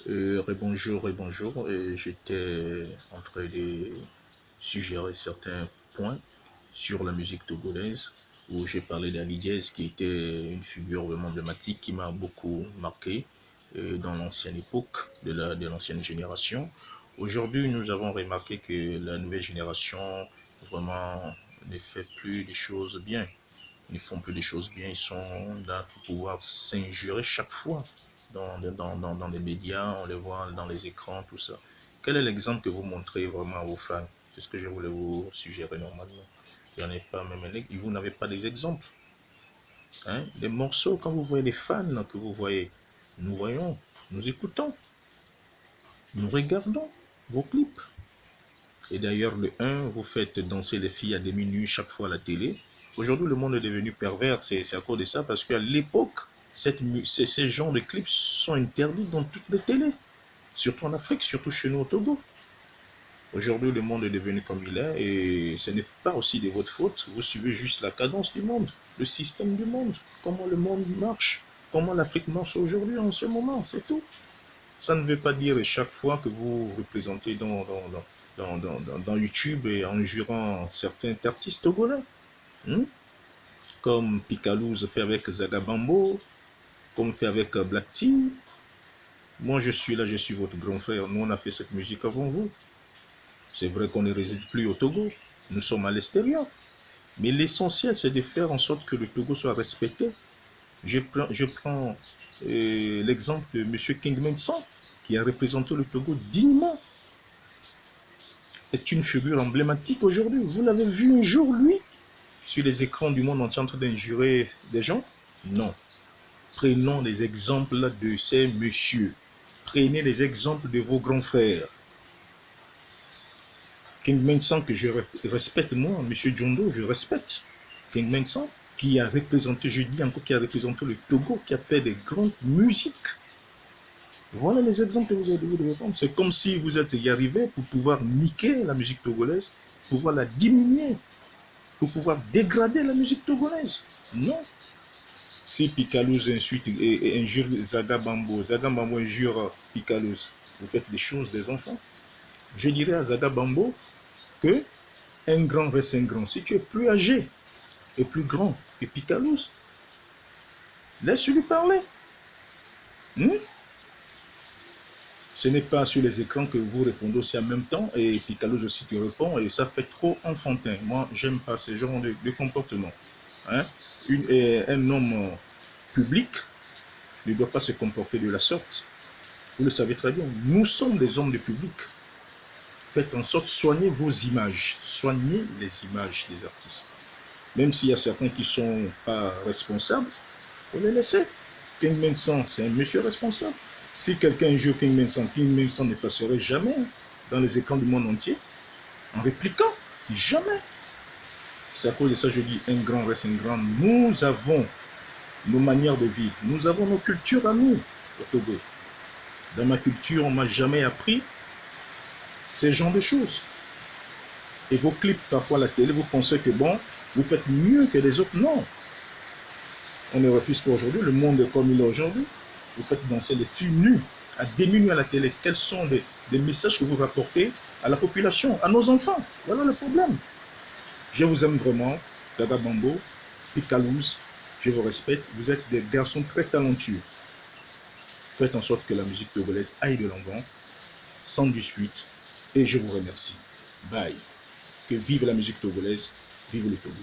Rebonjour, rebonjour. J'étais en train de suggérer certains points sur la musique togolaise, où j'ai parlé d'Ali Diez, qui était une figure vraiment emblématique qui m'a beaucoup marqué dans l'ancienne époque, de l'ancienne génération. Aujourd'hui, nous avons remarqué que la nouvelle génération vraiment ne fait plus des choses bien. Ils ne font plus des choses bien, ils sont là pour pouvoir s'injurer chaque fois dans les médias, on les voit dans les écrans, tout ça. Quel est l'exemple que vous montrez vraiment à vos fans? C'est ce que je voulais vous suggérer normalement. Il n'y en a pas même, vous n'avez pas des exemples. Hein? Des morceaux, quand vous voyez les fans que vous voyez, nous voyons, nous écoutons, nous regardons vos clips. Et d'ailleurs, le 1, vous faites danser les filles à demi nues chaque fois à la télé. Aujourd'hui, le monde est devenu pervers, c'est à cause de ça, parce qu'à l'époque, ces genres de clips sont interdits dans toutes les télés, surtout en Afrique, surtout chez nous au Togo. Aujourd'hui, le monde est devenu comme il est, et ce n'est pas aussi de votre faute. Vous suivez juste la cadence du monde, le système du monde, comment le monde marche, comment l'Afrique marche aujourd'hui, en ce moment, c'est tout. Ça ne veut pas dire chaque fois que vous représentez dans YouTube et en jurant certains artistes togolais, hein, comme Picalouz fait avec Zagabambo, comme fait avec Black Team. Moi, je suis là, je suis votre grand frère. Nous, on a fait cette musique avant vous. C'est vrai qu'on ne réside plus au Togo. Nous sommes à l'extérieur. Mais l'essentiel, c'est de faire en sorte que le Togo soit respecté. Je prends l'exemple de M. King Mensan, qui a représenté le Togo dignement. C'est une figure emblématique aujourd'hui. Vous l'avez vu un jour, lui, sur les écrans du monde entier en train d'injurer des gens? Non. Prenons des exemples de ces messieurs. Prenez les exemples de vos grands frères. King Mensan, que je respecte, moi, M. Djondo, je respecte. King Mensan, qui a représenté, je dis encore, qui a représenté le Togo, qui a fait des grandes musiques. Voilà les exemples que vous devez prendre. C'est comme si vous êtes y arrivé pour pouvoir niquer la musique togolaise, pour pouvoir la diminuer, pour pouvoir dégrader la musique togolaise. Non. Si Picalouz insulte et injure Zagabambo, Zagabambo injure Picalouz, vous faites des choses des enfants. Je dirais à Zagabambo que un grand reste un grand. Si tu es plus âgé et plus grand que Picalouz, laisse-lui parler. Ce n'est pas sur les écrans que vous répondez aussi en même temps et Picalouz aussi qui répond et ça fait trop enfantin. Moi, j'aime pas ce genre de comportement. Hein? Un homme public ne doit pas se comporter de la sorte. Vous le savez très bien. Nous sommes des hommes de public. Faites en sorte, soignez vos images. Soignez les images des artistes. Même s'il y a certains qui ne sont pas responsables, vous les laissez. King Mensan, c'est un monsieur responsable. Si quelqu'un joue King Mensan ne passerait jamais dans les écrans du monde entier en répliquant. Jamais. C'est à cause de ça que je dis un grand reste un grand. Nous avons nos manières de vivre. Nous avons nos cultures à nous, au Togo. Dans ma culture, on ne m'a jamais appris ce genre de choses. Et vos clips, parfois à la télé, vous pensez que bon, vous faites mieux que les autres. Non. On ne refuse pas aujourd'hui. Le monde est comme il est aujourd'hui. Vous faites danser les filles nues, à demi-nues à la télé. Quels sont les messages que vous rapportez à la population, à nos enfants? Voilà le problème. Je vous aime vraiment, Zagabambo, Picalouz, je vous respecte. Vous êtes des garçons très talentueux. Faites en sorte que la musique togolaise aille de l'avant, sans dispute, et je vous remercie. Bye. Que vive la musique togolaise, vive le Togo.